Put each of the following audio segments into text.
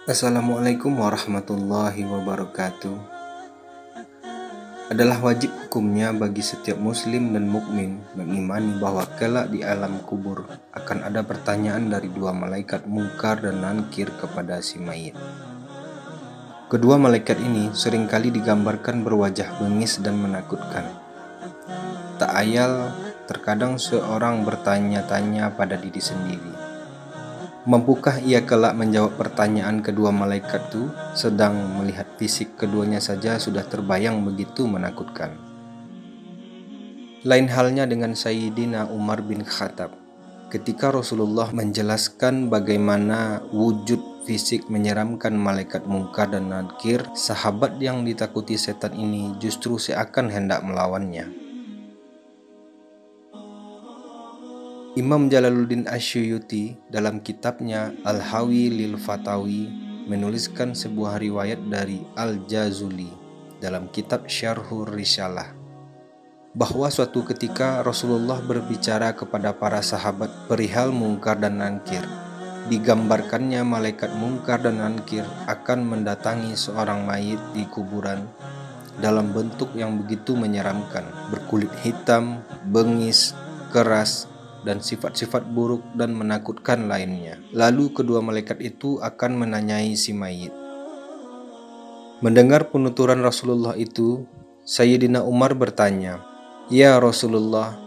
Assalamualaikum warahmatullahi wabarakatuh. Adalah wajib hukumnya bagi setiap muslim dan mukmin mengimani bahwa kelak di alam kubur akan ada pertanyaan dari dua malaikat Munkar dan Nankir kepada si mayit. Kedua malaikat ini seringkali digambarkan berwajah bengis dan menakutkan. Tak ayal, terkadang seorang bertanya-tanya pada diri sendiri, mampukah ia kelak menjawab pertanyaan kedua malaikat itu, sedang melihat fisik keduanya saja sudah terbayang begitu menakutkan. Lain halnya dengan Sayyidina Umar bin Khattab. Ketika Rasulullah menjelaskan bagaimana wujud fisik menyeramkan malaikat Munkar dan Nankir, sahabat yang ditakuti setan ini justru seakan hendak melawannya. Imam Jalaluddin Asyuyuti dalam kitabnya Al-Hawi lil Fatawi menuliskan sebuah riwayat dari Al-Jazuli dalam kitab Syarhur Risalah, bahwa suatu ketika Rasulullah berbicara kepada para sahabat perihal Munkar dan Nankir. Digambarkannya malaikat Munkar dan Nankir akan mendatangi seorang mayit di kuburan dalam bentuk yang begitu menyeramkan, berkulit hitam, bengis, keras, dan sifat-sifat buruk dan menakutkan lainnya. Lalu kedua malaikat itu akan menanyai si mayit. Mendengar penuturan Rasulullah itu, Sayyidina Umar bertanya, "Ya Rasulullah,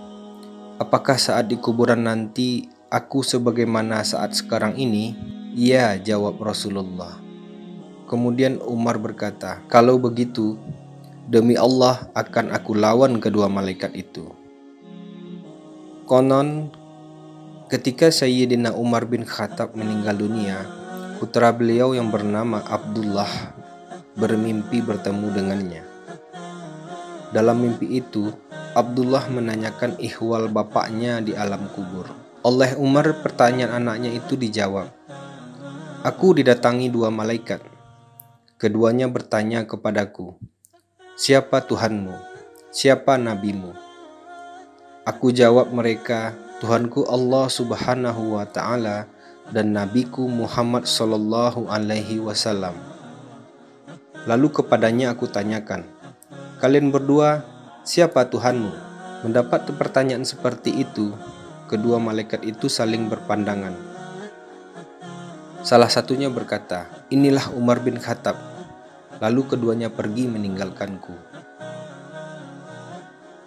apakah saat di kuburan nanti aku sebagaimana saat sekarang ini?" "Ya," jawab Rasulullah. Kemudian Umar berkata, "Kalau begitu, demi Allah akan aku lawan kedua malaikat itu." Konon, ketika Sayyidina Umar bin Khattab meninggal dunia, putra beliau yang bernama Abdullah bermimpi bertemu dengannya. Dalam mimpi itu, Abdullah menanyakan ihwal bapaknya di alam kubur. Oleh Umar, pertanyaan anaknya itu dijawab, "Aku didatangi dua malaikat. Keduanya bertanya kepadaku, 'Siapa Tuhanmu? Siapa nabimu?' Aku jawab mereka, 'Tuhanku Allah Subhanahu wa Ta'ala dan Nabiku Muhammad Sallallahu Alaihi Wasallam.' Lalu kepadanya aku tanyakan, 'Kalian berdua, siapa Tuhanmu?' Mendapat pertanyaan seperti itu, kedua malaikat itu saling berpandangan. Salah satunya berkata, 'Inilah Umar bin Khattab.' Lalu keduanya pergi meninggalkanku.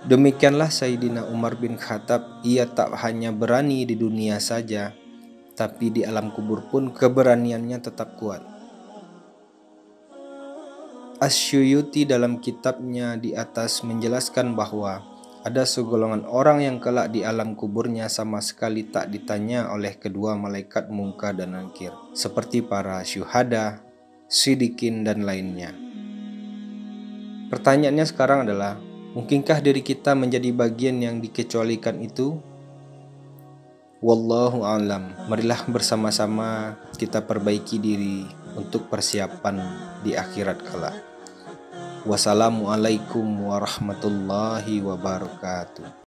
Demikianlah Sayyidina Umar bin Khattab, ia tak hanya berani di dunia saja, tapi di alam kubur pun keberaniannya tetap kuat. Asyuyuti dalam kitabnya di atas menjelaskan bahwa ada segolongan orang yang kelak di alam kuburnya sama sekali tak ditanya oleh kedua malaikat Munkar dan Nankir, seperti para syuhada, sidikin, dan lainnya. Pertanyaannya sekarang adalah, mungkinkah diri kita menjadi bagian yang dikecualikan itu? Wallahu a'lam. Marilah bersama-sama kita perbaiki diri untuk persiapan di akhirat kelak. Wassalamualaikum warahmatullahi wabarakatuh.